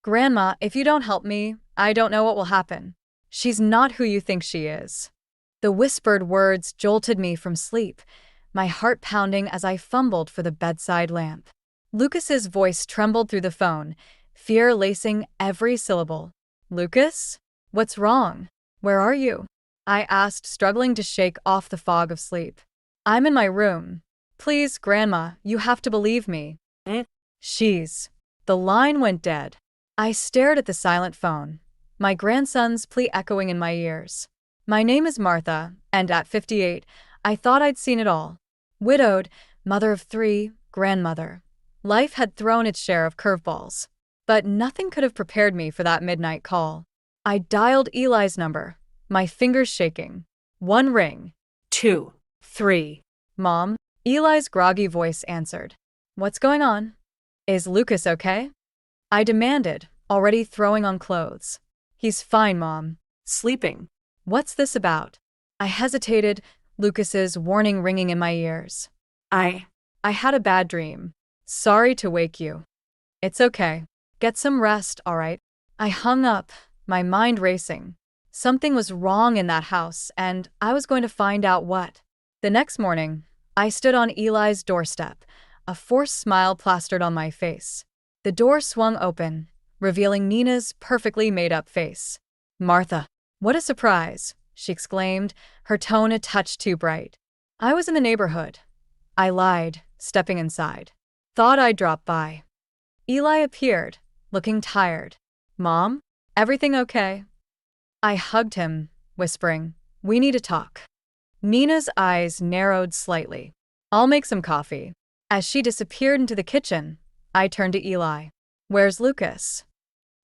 Grandma, if you don't help me, I don't know what will happen. She's not who you think she is. The whispered words jolted me from sleep, my heart pounding as I fumbled for the bedside lamp. Lucas's voice trembled through the phone, fear lacing every syllable. Lucas? What's wrong? Where are you? I asked, struggling to shake off the fog of sleep. I'm in my room. Please, Grandma, you have to believe me. She's. The line went dead. I stared at the silent phone, my grandson's plea echoing in my ears. My name is Martha, and at 58, I thought I'd seen it all. Widowed, mother of 3, grandmother. Life had thrown its share of curveballs. But nothing could have prepared me for that midnight call. I dialed Eli's number, my fingers shaking. 1 ring. 2. 3. Mom? Eli's groggy voice answered. What's going on? Is Lucas okay? I demanded, already throwing on clothes. He's fine, Mom. Sleeping. What's this about? I hesitated, Lucas's warning ringing in my ears. I had a bad dream. Sorry to wake you. It's okay. Get some rest, all right? I hung up, my mind racing. Something was wrong in that house, and I was going to find out what. The next morning, I stood on Eli's doorstep, a forced smile plastered on my face. The door swung open, revealing Nina's perfectly made-up face. Martha. What a surprise, she exclaimed, her tone a touch too bright. I was in the neighborhood. I lied, stepping inside. Thought I'd drop by. Eli appeared, looking tired. Mom? Everything okay? I hugged him, whispering, we need to talk. Nina's eyes narrowed slightly. I'll make some coffee. As she disappeared into the kitchen, I turned to Eli. Where's Lucas?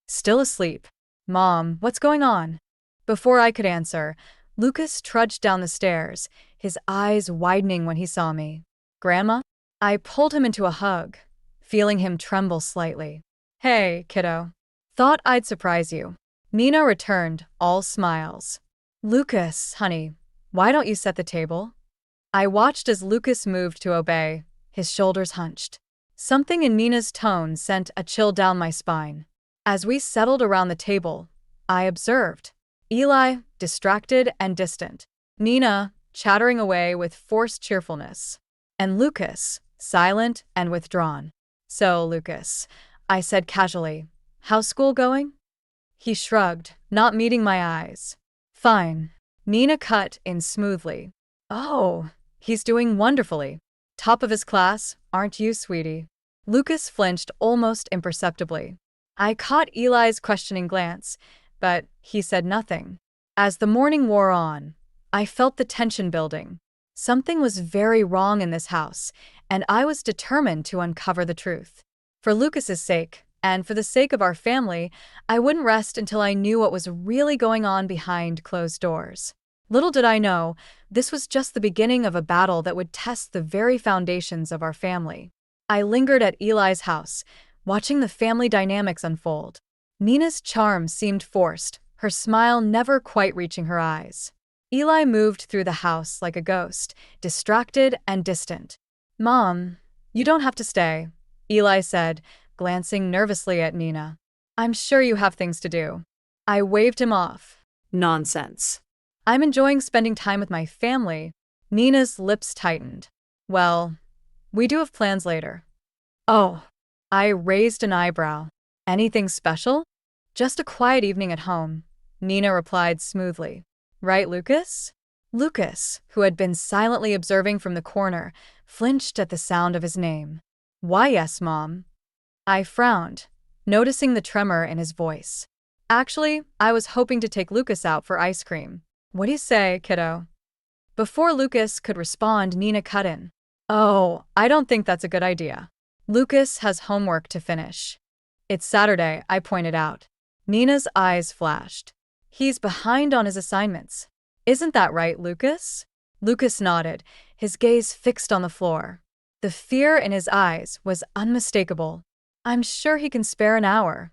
Still asleep. Mom, what's going on? Before I could answer, Lucas trudged down the stairs, his eyes widening when he saw me. Grandma? I pulled him into a hug, feeling him tremble slightly. Hey, kiddo. Thought I'd surprise you. Nina returned, all smiles. Lucas, honey, why don't you set the table? I watched as Lucas moved to obey, his shoulders hunched. Something in Nina's tone sent a chill down my spine. As we settled around the table, I observed Eli, distracted and distant. Nina, chattering away with forced cheerfulness. And Lucas, silent and withdrawn. So, Lucas, I said casually, how's school going? He shrugged, not meeting my eyes. Fine. Nina cut in smoothly. Oh, he's doing wonderfully. Top of his class, aren't you, sweetie? Lucas flinched almost imperceptibly. I caught Eli's questioning glance, but he said nothing. As the morning wore on, I felt the tension building. Something was very wrong in this house, and I was determined to uncover the truth. For Lucas's sake, and for the sake of our family, I wouldn't rest until I knew what was really going on behind closed doors. Little did I know, this was just the beginning of a battle that would test the very foundations of our family. I lingered at Eli's house, watching the family dynamics unfold. Nina's charm seemed forced, her smile never quite reaching her eyes. Eli moved through the house like a ghost, distracted and distant. Mom, you don't have to stay, Eli said, glancing nervously at Nina. I'm sure you have things to do. I waved him off. Nonsense. I'm enjoying spending time with my family. Nina's lips tightened. Well, we do have plans later. Oh. I raised an eyebrow. Anything special? Just a quiet evening at home, Nina replied smoothly. Right, Lucas? Lucas, who had been silently observing from the corner, flinched at the sound of his name. Why, yes, Mom. I frowned, noticing the tremor in his voice. Actually, I was hoping to take Lucas out for ice cream. What do you say, kiddo? Before Lucas could respond, Nina cut in. Oh, I don't think that's a good idea. Lucas has homework to finish. It's Saturday, I pointed out. Nina's eyes flashed. He's behind on his assignments. Isn't that right, Lucas? Lucas nodded, his gaze fixed on the floor. The fear in his eyes was unmistakable. I'm sure he can spare an hour.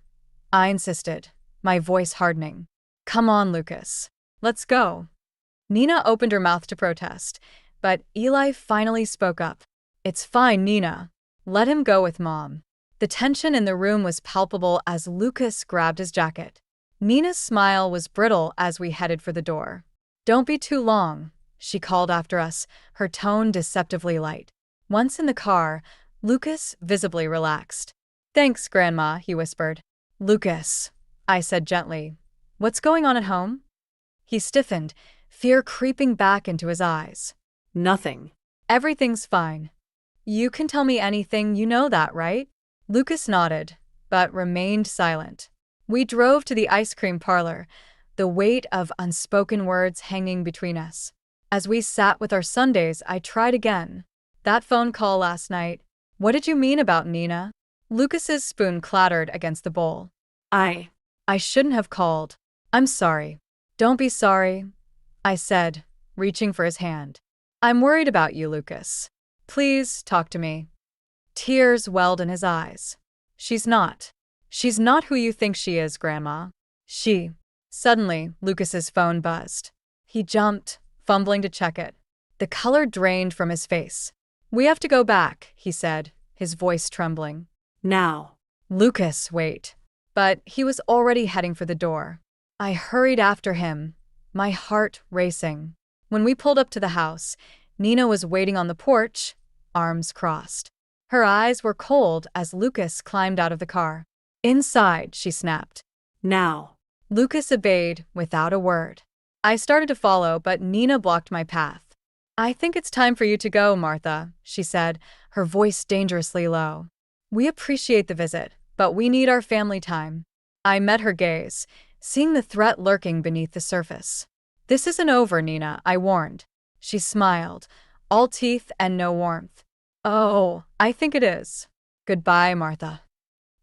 I insisted, my voice hardening. Come on, Lucas. Let's go. Nina opened her mouth to protest, but Eli finally spoke up. It's fine, Nina. Let him go with Mom. The tension in the room was palpable as Lucas grabbed his jacket. Nina's smile was brittle as we headed for the door. "Don't be too long," she called after us, her tone deceptively light. Once in the car, Lucas visibly relaxed. "Thanks, Grandma," he whispered. "Lucas," I said gently, "what's going on at home?" He stiffened, fear creeping back into his eyes. Nothing. "Everything's fine. You can tell me anything, you know that, right?" Lucas nodded, but remained silent. We drove to the ice cream parlor, the weight of unspoken words hanging between us. As we sat with our sundaes, I tried again. "That phone call last night. What did you mean about Nina?" Lucas's spoon clattered against the bowl. I shouldn't have called. I'm sorry." "Don't be sorry," I said, reaching for his hand. "I'm worried about you, Lucas. Please talk to me." Tears welled in his eyes. She's not who you think she is, Grandma. Suddenly, Lucas's phone buzzed. He jumped, fumbling to check it. The color drained from his face. "We have to go back," he said, his voice trembling. Now. "Lucas, wait." But he was already heading for the door. I hurried after him, my heart racing. When we pulled up to the house, Nina was waiting on the porch, arms crossed. Her eyes were cold as Lucas climbed out of the car. "Inside," she snapped. Now. Lucas obeyed without a word. I started to follow, but Nina blocked my path. "I think it's time for you to go, Martha," she said, her voice dangerously low. "We appreciate the visit, but we need our family time." I met her gaze, seeing the threat lurking beneath the surface. "This isn't over, Nina," I warned. She smiled, all teeth and no warmth. "Oh, I think it is. Goodbye, Martha."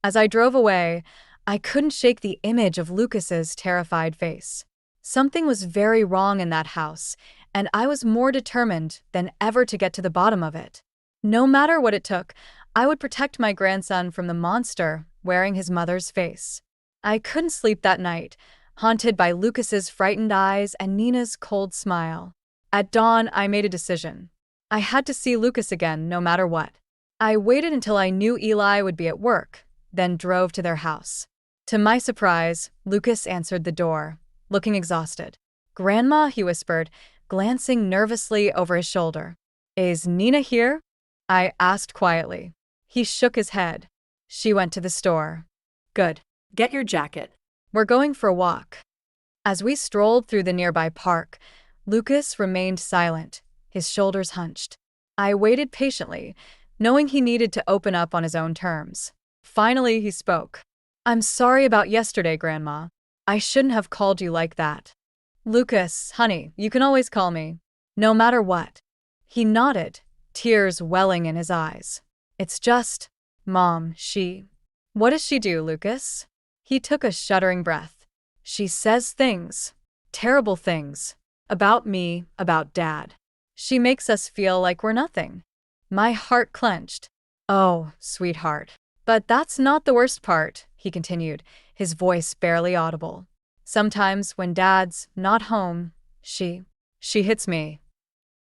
As I drove away, I couldn't shake the image of Lucas's terrified face. Something was very wrong in that house, and I was more determined than ever to get to the bottom of it. No matter what it took, I would protect my grandson from the monster wearing his mother's face. I couldn't sleep that night, haunted by Lucas's frightened eyes and Nina's cold smile. At dawn, I made a decision. I had to see Lucas again, no matter what. I waited until I knew Eli would be at work, then drove to their house. To my surprise, Lucas answered the door, looking exhausted. "Grandma," he whispered, glancing nervously over his shoulder. "Is Nina here?" I asked quietly. He shook his head. "She went to the store." "Good. Get your jacket." "We're going for a walk." As we strolled through the nearby park, Lucas remained silent, his shoulders hunched. I waited patiently, knowing he needed to open up on his own terms. Finally, he spoke. "I'm sorry about yesterday, Grandma. I shouldn't have called you like that." "Lucas, honey, you can always call me. No matter what." He nodded, tears welling in his eyes. "It's just, Mom, What does she do, Lucas?" He took a shuddering breath. "She says things, terrible things, about me, about Dad. She makes us feel like we're nothing." My heart clenched. "Oh, sweetheart. But that's not the worst part," he continued, his voice barely audible. "Sometimes when Dad's not home, she hits me."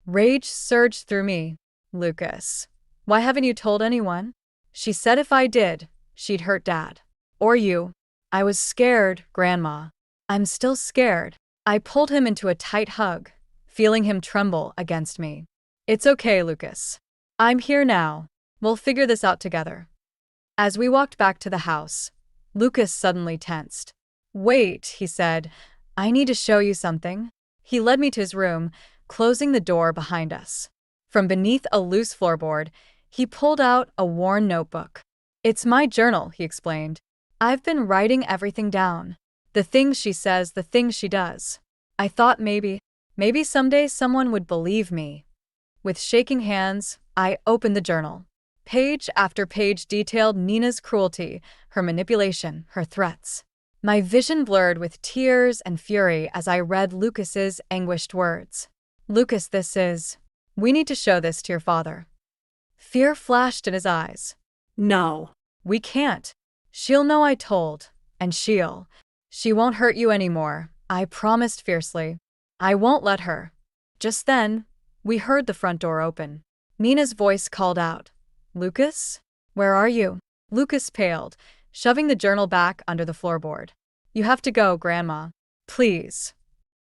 Rage surged through me. "Lucas, why haven't you told anyone?" "She said if I did, she'd hurt Dad. Or you." "I was scared, Grandma. I'm still scared." I pulled him into a tight hug, feeling him tremble against me. "It's okay, Lucas. I'm here now. We'll figure this out together." As we walked back to the house, Lucas suddenly tensed. "Wait," he said. "I need to show you something." He led me to his room, closing the door behind us. From beneath a loose floorboard, he pulled out a worn notebook. "It's my journal," he explained. "I've been writing everything down. The things she says, the things she does. I thought maybe someday someone would believe me." With shaking hands, I opened the journal. Page after page detailed Nina's cruelty, her manipulation, her threats. My vision blurred with tears and fury as I read Lucas's anguished words. "Lucas, we need to show this to your father." Fear flashed in his eyes. No. "We can't. She'll know I told, and she won't hurt you anymore," I promised fiercely. "I won't let her." Just then, we heard the front door open. Nina's voice called out, "Lucas? Where are you?" Lucas paled, shoving the journal back under the floorboard. You have to go, Grandma. Please.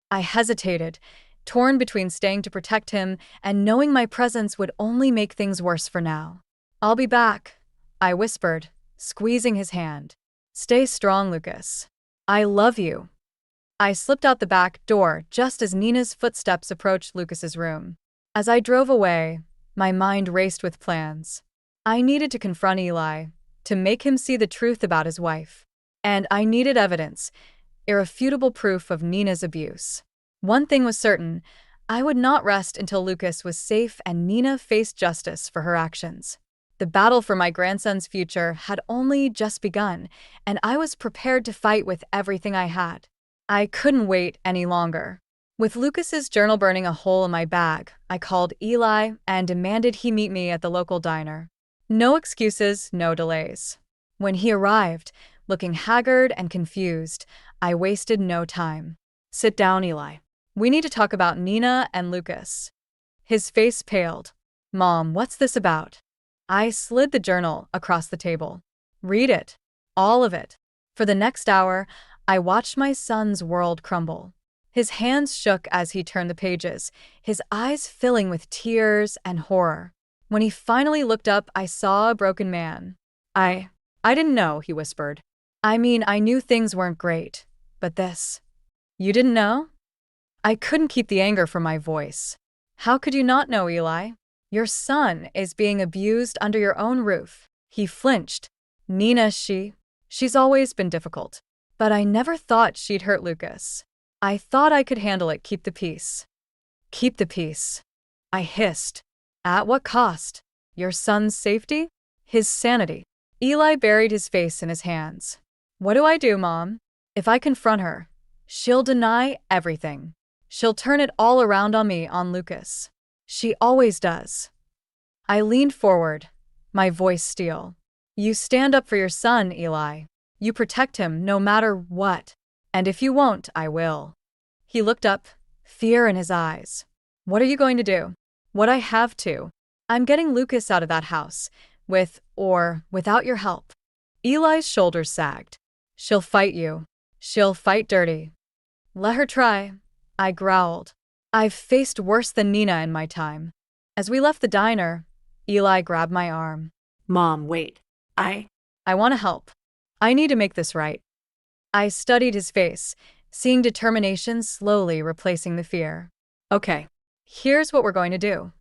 I hesitated, torn between staying to protect him and knowing my presence would only make things worse for now. I'll be back, I whispered, squeezing his hand. Stay strong, Lucas. I love you. I slipped out the back door just as Nina's footsteps approached Lucas's room. As I drove away, my mind raced with plans. I needed to confront Eli, to make him see the truth about his wife. And I needed evidence, irrefutable proof of Nina's abuse. One thing was certain, I would not rest until Lucas was safe and Nina faced justice for her actions. The battle for my grandson's future had only just begun, and I was prepared to fight with everything I had. I couldn't wait any longer. With Lucas's journal burning a hole in my bag, I called Eli and demanded he meet me at the local diner. No excuses, no delays. When he arrived, looking haggard and confused, I wasted no time. Sit down, Eli. We need to talk about Nina and Lucas. His face paled. Mom, what's this about? I slid the journal across the table. Read it. All of it. For the next hour, I watched my son's world crumble. His hands shook as he turned the pages, his eyes filling with tears and horror. When he finally looked up, I saw a broken man. I didn't know, he whispered. I mean, I knew things weren't great, but this. You didn't know? I couldn't keep the anger from my voice. How could you not know, Eli? Your son is being abused under your own roof. He flinched. Nina, she's always been difficult. But I never thought she'd hurt Lucas. I thought I could handle it, keep the peace. Keep the peace. I hissed. At what cost? Your son's safety? His sanity. Eli buried his face in his hands. What do I do, Mom? If I confront her, she'll deny everything. She'll turn it all around on me, on Lucas. She always does. I leaned forward, my voice steel. You stand up for your son, Eli. You protect him no matter what. And if you won't, I will. He looked up, fear in his eyes. What are you going to do? What I have to. I'm getting Lucas out of that house, with or without your help. Eli's shoulders sagged. She'll fight you. She'll fight dirty. Let her try, I growled. I've faced worse than Nina in my time. As we left the diner, Eli grabbed my arm. Mom, wait. I want to help. I need to make this right. I studied his face, seeing determination slowly replacing the fear. Okay, here's what we're going to do.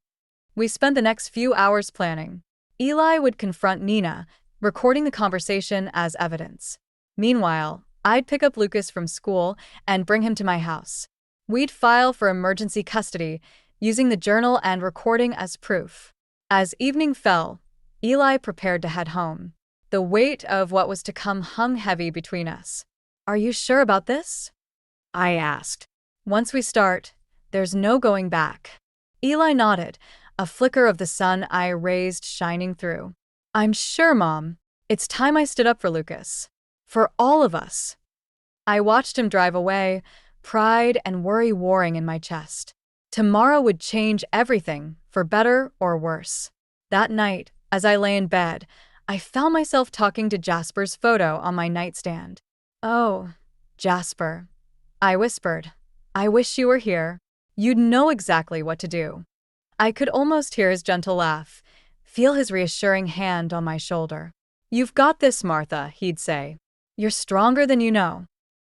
We spent the next few hours planning. Eli would confront Nina, recording the conversation as evidence. Meanwhile, I'd pick up Lucas from school and bring him to my house. We'd file for emergency custody, using the journal and recording as proof. As evening fell, Eli prepared to head home. The weight of what was to come hung heavy between us. Are you sure about this? I asked. Once we start, there's no going back. Eli nodded, a flicker of the sun I raised shining through. I'm sure, Mom. It's time I stood up for Lucas. For all of us. I watched him drive away, pride and worry warring in my chest. Tomorrow would change everything, for better or worse. That night, as I lay in bed, I found myself talking to Jasper's photo on my nightstand. Oh, Jasper, I whispered. I wish you were here. You'd know exactly what to do. I could almost hear his gentle laugh, feel his reassuring hand on my shoulder. You've got this, Martha, he'd say. You're stronger than you know.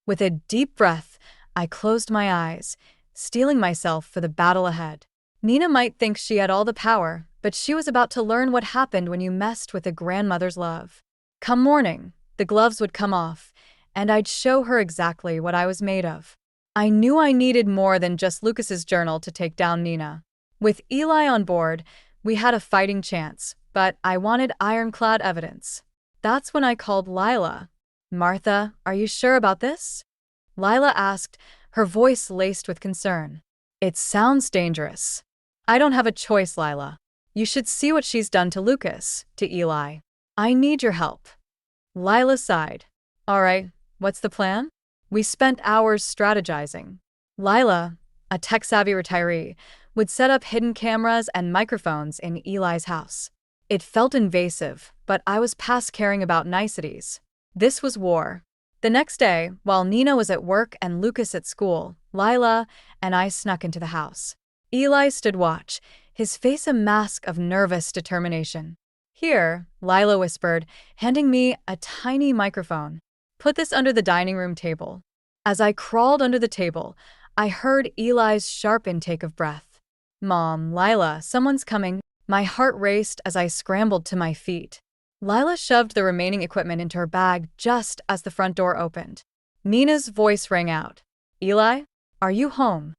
With a deep breath, I closed my eyes, steeling myself for the battle ahead. Nina might think she had all the power, but she was about to learn what happened when you messed with a grandmother's love. Come morning, the gloves would come off, and I'd show her exactly what I was made of. I knew I needed more than just Lucas's journal to take down Nina. With Eli on board, we had a fighting chance, but I wanted ironclad evidence. That's when I called Lila. Martha, are you sure about this? Lila asked, her voice laced with concern. It sounds dangerous. I don't have a choice, Lila. You should see what she's done to Lucas, to Eli. I need your help. Lila sighed. All right, what's the plan? We spent hours strategizing. Lila, a tech-savvy retiree, would set up hidden cameras and microphones in Eli's house. It felt invasive, but I was past caring about niceties. This was war. The next day, while Nina was at work and Lucas at school, Lila and I snuck into the house. Eli stood watch, his face a mask of nervous determination. "Here," Lila whispered, handing me a tiny microphone. "Put this under the dining room table." As I crawled under the table, I heard Eli's sharp intake of breath. "Mom, Lila, someone's coming." My heart raced as I scrambled to my feet. Lila shoved the remaining equipment into her bag just as the front door opened. Nina's voice rang out. "Eli, are you home?"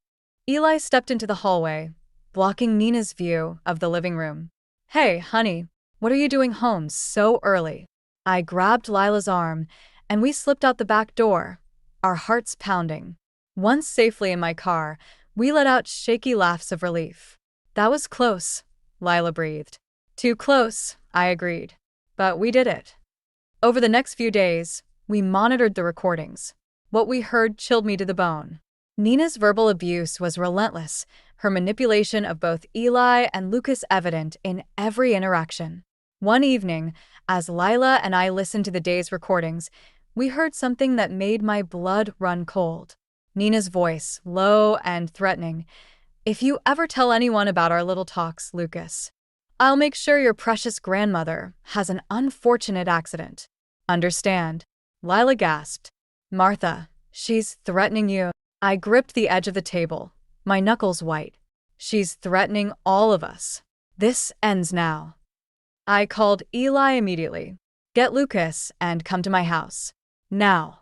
Eli stepped into the hallway, blocking Nina's view of the living room. "Hey, honey, what are you doing home so early?" I grabbed Lila's arm, and we slipped out the back door, our hearts pounding. Once safely in my car, we let out shaky laughs of relief. "That was close," Lila breathed. "Too close," I agreed. But we did it. Over the next few days, we monitored the recordings. What we heard chilled me to the bone. Nina's verbal abuse was relentless, her manipulation of both Eli and Lucas evident in every interaction. One evening, as Lila and I listened to the day's recordings, we heard something that made my blood run cold. Nina's voice, low and threatening. "If you ever tell anyone about our little talks, Lucas, I'll make sure your precious grandmother has an unfortunate accident." "Understand?" Lila gasped. "Martha, she's threatening you." I gripped the edge of the table, my knuckles white. "She's threatening all of us. This ends now." I called Eli immediately. "Get Lucas and come to my house. Now."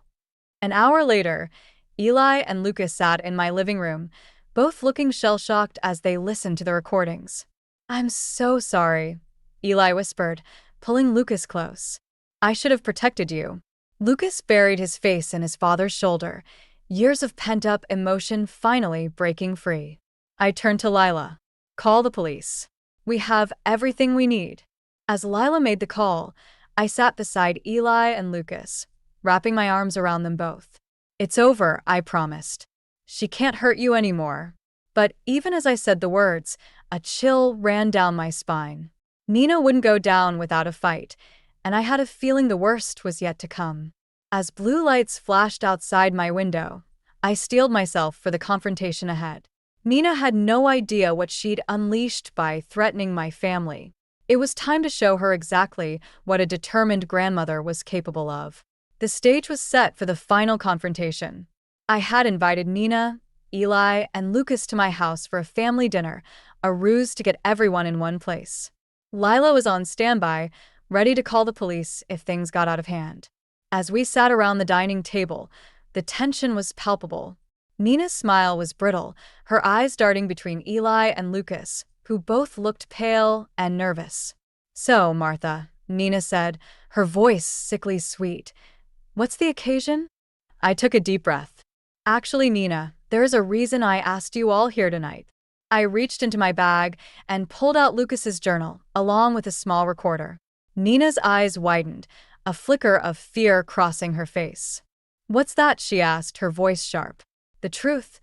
An hour later, Eli and Lucas sat in my living room, both looking shell-shocked as they listened to the recordings. "I'm so sorry," Eli whispered, pulling Lucas close. "I should have protected you." Lucas buried his face in his father's shoulder, years of pent-up emotion finally breaking free. I turned to Lila. "Call the police. We have everything we need." As Lila made the call, I sat beside Eli and Lucas, wrapping my arms around them both. "It's over," I promised. "She can't hurt you anymore." But even as I said the words, a chill ran down my spine. Nina wouldn't go down without a fight, and I had a feeling the worst was yet to come. As blue lights flashed outside my window, I steeled myself for the confrontation ahead. Nina had no idea what she'd unleashed by threatening my family. It was time to show her exactly what a determined grandmother was capable of. The stage was set for the final confrontation. I had invited Nina, Eli, and Lucas to my house for a family dinner, a ruse to get everyone in one place. Lila was on standby, ready to call the police if things got out of hand. As we sat around the dining table, the tension was palpable. Nina's smile was brittle, her eyes darting between Eli and Lucas, who both looked pale and nervous. "So, Martha," Nina said, her voice sickly sweet, "what's the occasion?" I took a deep breath. "Actually, Nina, there is a reason I asked you all here tonight." I reached into my bag and pulled out Lucas's journal, along with a small recorder. Nina's eyes widened, a flicker of fear crossing her face. "What's that?" she asked, her voice sharp. "The truth,"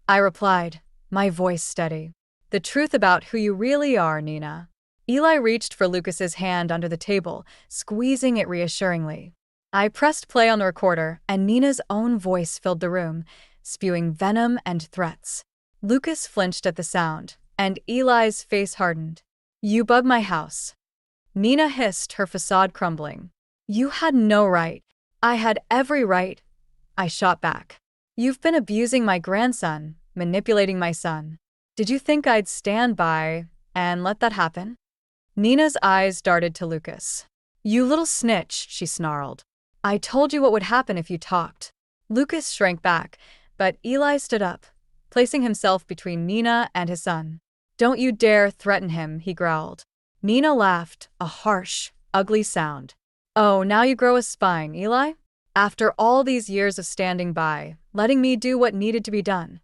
I replied, my voice steady. "The truth about who you really are, Nina." Eli reached for Lucas's hand under the table, squeezing it reassuringly. I pressed play on the recorder, and Nina's own voice filled the room, spewing venom and threats. Lucas flinched at the sound, and Eli's face hardened. "You bug my house," Nina hissed, her facade crumbling. "You had no right." "I had every right," I shot back. "You've been abusing my grandson, manipulating my son. Did you think I'd stand by and let that happen?" Nina's eyes darted to Lucas. "You little snitch," she snarled. "I told you what would happen if you talked." Lucas shrank back, but Eli stood up, placing himself between Nina and his son. "Don't you dare threaten him," he growled. Nina laughed, a harsh, ugly sound. "Oh, now you grow a spine, Eli? After all these years of standing by, letting me do what needed to be done."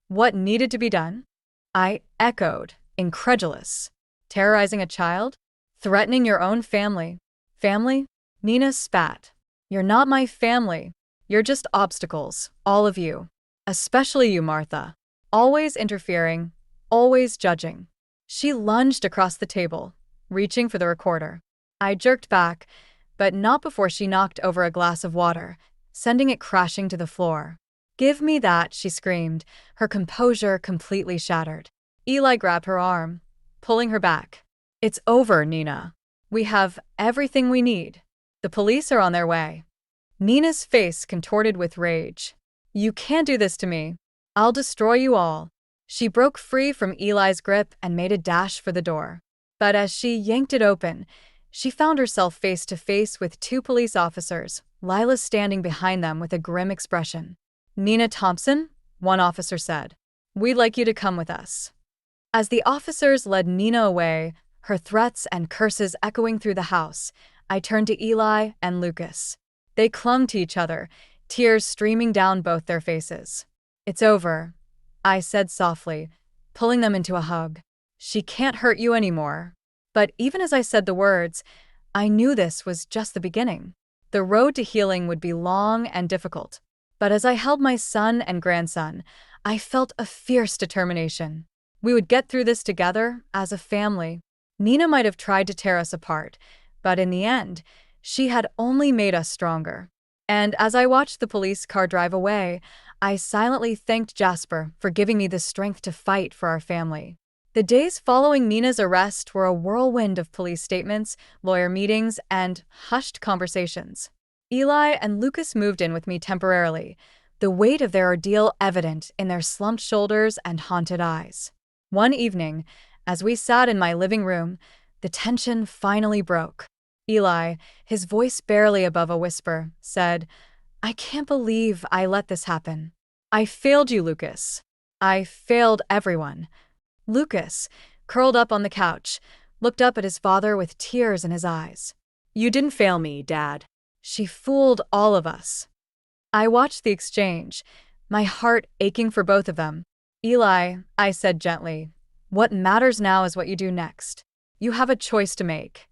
"What needed to be done?" I echoed, incredulous. "Terrorizing a child? Threatening your own family?" "Family?" Nina spat. "You're not my family. You're just obstacles, all of you. Especially you, Martha. Always interfering, always judging." She lunged across the table, reaching for the recorder. I jerked back, but not before she knocked over a glass of water, sending it crashing to the floor. "Give me that," she screamed, her composure completely shattered. Eli grabbed her arm, pulling her back. "It's over, Nina. We have everything we need. The police are on their way." Nina's face contorted with rage. "You can't do this to me. I'll destroy you all." She broke free from Eli's grip and made a dash for the door. But as she yanked it open, she found herself face to face with two police officers, Lila standing behind them with a grim expression. "Nina Thompson," one officer said, "we'd like you to come with us." As the officers led Nina away, her threats and curses echoing through the house, I turned to Eli and Lucas. They clung to each other, tears streaming down both their faces. "It's over," I said softly, pulling them into a hug. "She can't hurt you anymore." But even as I said the words, I knew this was just the beginning. The road to healing would be long and difficult. But as I held my son and grandson, I felt a fierce determination. We would get through this together, as a family. Nina might have tried to tear us apart, but in the end, she had only made us stronger. And as I watched the police car drive away, I silently thanked Jasper for giving me the strength to fight for our family. The days following Nina's arrest were a whirlwind of police statements, lawyer meetings, and hushed conversations. Eli and Lucas moved in with me temporarily, the weight of their ordeal evident in their slumped shoulders and haunted eyes. One evening, as we sat in my living room, the tension finally broke. Eli, his voice barely above a whisper, said, "I can't believe I let this happen. I failed you, Lucas. I failed everyone." Lucas, curled up on the couch, looked up at his father with tears in his eyes. You didn't fail me, Dad. She fooled all of us. I watched the exchange, my heart aching for both of them. "Eli," I said gently, "what matters now is what you do next. You have a choice to make."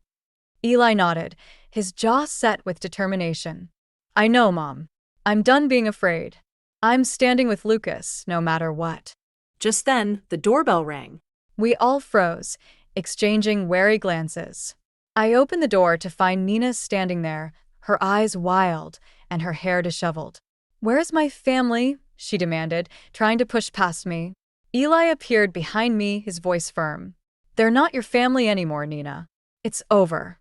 Eli nodded, his jaw set with determination. "I know, Mom. I'm done being afraid. I'm standing with Lucas, no matter what." Just then, the doorbell rang. We all froze, exchanging wary glances. I opened the door to find Nina standing there, her eyes wild and her hair disheveled. "Where's my family?" she demanded, trying to push past me. Eli appeared behind me, his voice firm. "They're not your family anymore, Nina. It's over."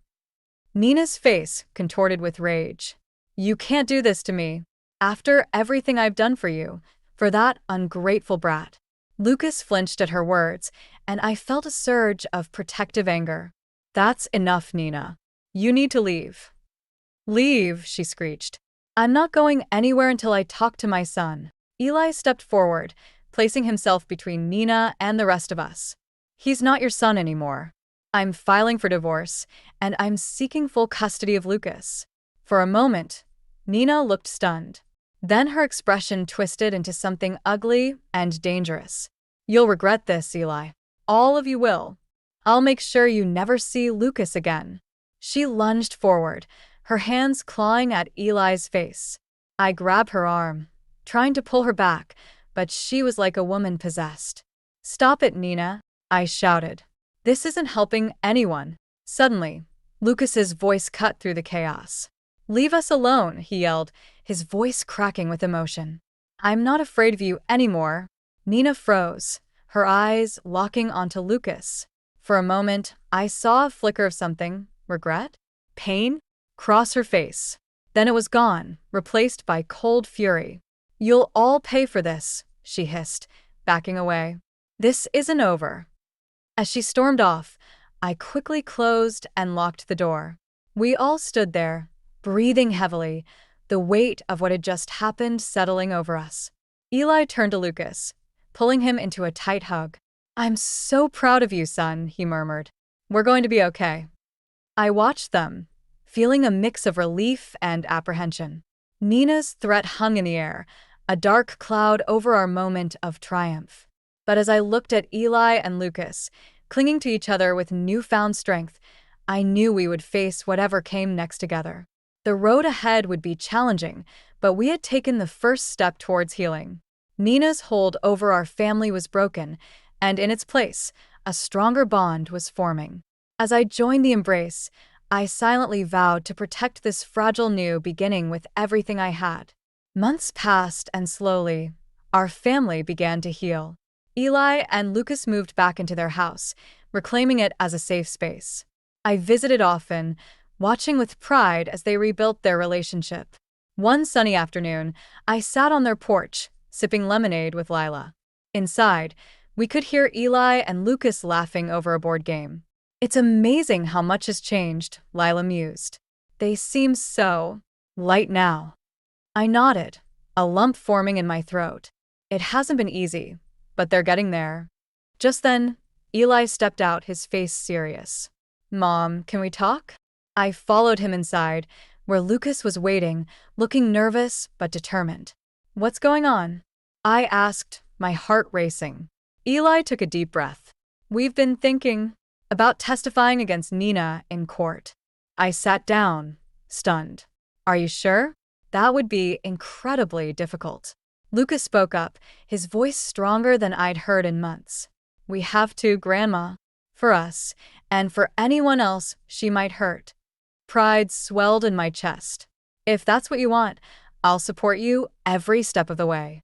Nina's face contorted with rage. "You can't do this to me. After everything I've done for you, for that ungrateful brat." Lucas flinched at her words, and I felt a surge of protective anger. "That's enough, Nina. You need to leave." "Leave," she screeched. "I'm not going anywhere until I talk to my son." Eli stepped forward, placing himself between Nina and the rest of us. "He's not your son anymore. I'm filing for divorce, and I'm seeking full custody of Lucas." For a moment, Nina looked stunned. Then her expression twisted into something ugly and dangerous. "You'll regret this, Eli. All of you will. I'll make sure you never see Lucas again." She lunged forward, her hands clawing at Eli's face. I grabbed her arm, trying to pull her back, but she was like a woman possessed. "Stop it, Nina," I shouted. "This isn't helping anyone." Suddenly, Lucas's voice cut through the chaos. "Leave us alone," he yelled, his voice cracking with emotion. "I'm not afraid of you anymore." Nina froze, her eyes locking onto Lucas. For a moment, I saw a flicker of something, regret, pain, cross her face. Then it was gone, replaced by cold fury. "You'll all pay for this," she hissed, backing away. "This isn't over." As she stormed off, I quickly closed and locked the door. We all stood there, breathing heavily, the weight of what had just happened settling over us. Eli turned to Lucas, pulling him into a tight hug. "I'm so proud of you, son," he murmured. "We're going to be okay." I watched them, feeling a mix of relief and apprehension. Nina's threat hung in the air, a dark cloud over our moment of triumph. But as I looked at Eli and Lucas, clinging to each other with newfound strength, I knew we would face whatever came next together. The road ahead would be challenging, but we had taken the first step towards healing. Nina's hold over our family was broken, and in its place, a stronger bond was forming. As I joined the embrace, I silently vowed to protect this fragile new beginning with everything I had. Months passed, and slowly, our family began to heal. Eli and Lucas moved back into their house, reclaiming it as a safe space. I visited often, watching with pride as they rebuilt their relationship. One sunny afternoon, I sat on their porch, sipping lemonade with Lila. Inside, we could hear Eli and Lucas laughing over a board game. It's amazing how much has changed, Lila mused. They seem so light now. I nodded, a lump forming in my throat. It hasn't been easy, but they're getting there. Just then, Eli stepped out, his face serious. Mom, can we talk? I followed him inside, where Lucas was waiting, looking nervous but determined. What's going on? I asked, my heart racing. Eli took a deep breath. We've been thinking about testifying against Nina in court. I sat down, stunned. Are you sure? That would be incredibly difficult. Lucas spoke up, his voice stronger than I'd heard in months. We have to, Grandma. For us, and for anyone else she might hurt. Pride swelled in my chest. If that's what you want, I'll support you every step of the way.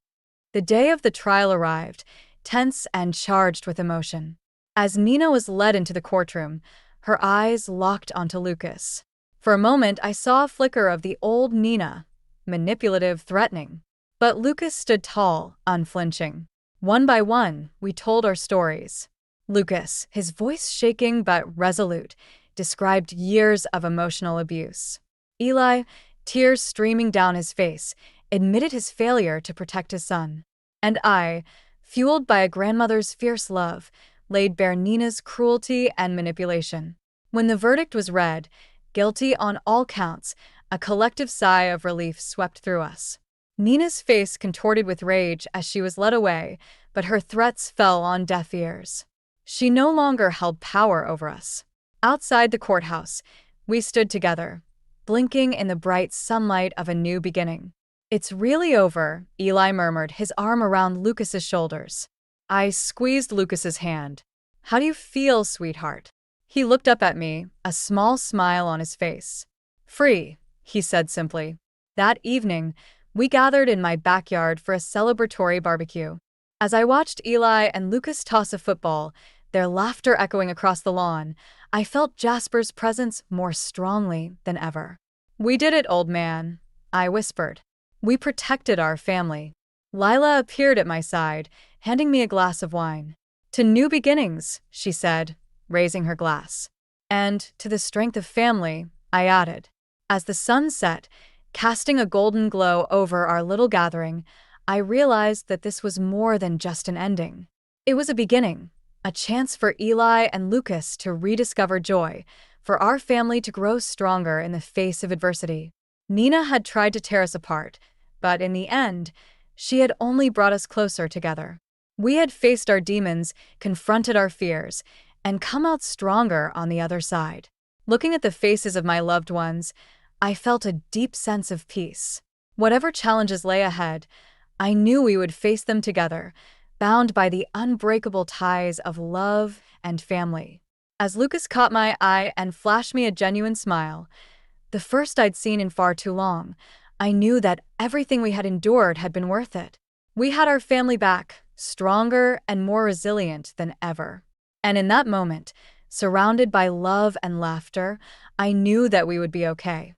The day of the trial arrived, tense and charged with emotion. As Nina was led into the courtroom, her eyes locked onto Lucas. For a moment, I saw a flicker of the old Nina, manipulative, threatening. But Lucas stood tall, unflinching. One by one, we told our stories. Lucas, his voice shaking but resolute, described years of emotional abuse. Eli, tears streaming down his face, admitted his failure to protect his son. And I, fueled by a grandmother's fierce love, laid bare Nina's cruelty and manipulation. When the verdict was read, guilty on all counts, a collective sigh of relief swept through us. Nina's face contorted with rage as she was led away, but her threats fell on deaf ears. She no longer held power over us. Outside the courthouse, we stood together, blinking in the bright sunlight of a new beginning. It's really over, Eli murmured, his arm around Lucas's shoulders. I squeezed Lucas's hand. How do you feel, sweetheart? He looked up at me, a small smile on his face. Free, he said simply. That evening, we gathered in my backyard for a celebratory barbecue. As I watched Eli and Lucas toss a football, their laughter echoing across the lawn, I felt Jasper's presence more strongly than ever. We did it, old man, I whispered. We protected our family. Lila appeared at my side, handing me a glass of wine. To new beginnings, she said, raising her glass. And to the strength of family, I added. As the sun set, casting a golden glow over our little gathering, I realized that this was more than just an ending. It was a beginning, a chance for Eli and Lucas to rediscover joy, for our family to grow stronger in the face of adversity. Nina had tried to tear us apart, but in the end, she had only brought us closer together. We had faced our demons, confronted our fears, and come out stronger on the other side. Looking at the faces of my loved ones, I felt a deep sense of peace. Whatever challenges lay ahead, I knew we would face them together, bound by the unbreakable ties of love and family. As Lucas caught my eye and flashed me a genuine smile, the first I'd seen in far too long, I knew that everything we had endured had been worth it. We had our family back, stronger and more resilient than ever. And in that moment, surrounded by love and laughter, I knew that we would be okay.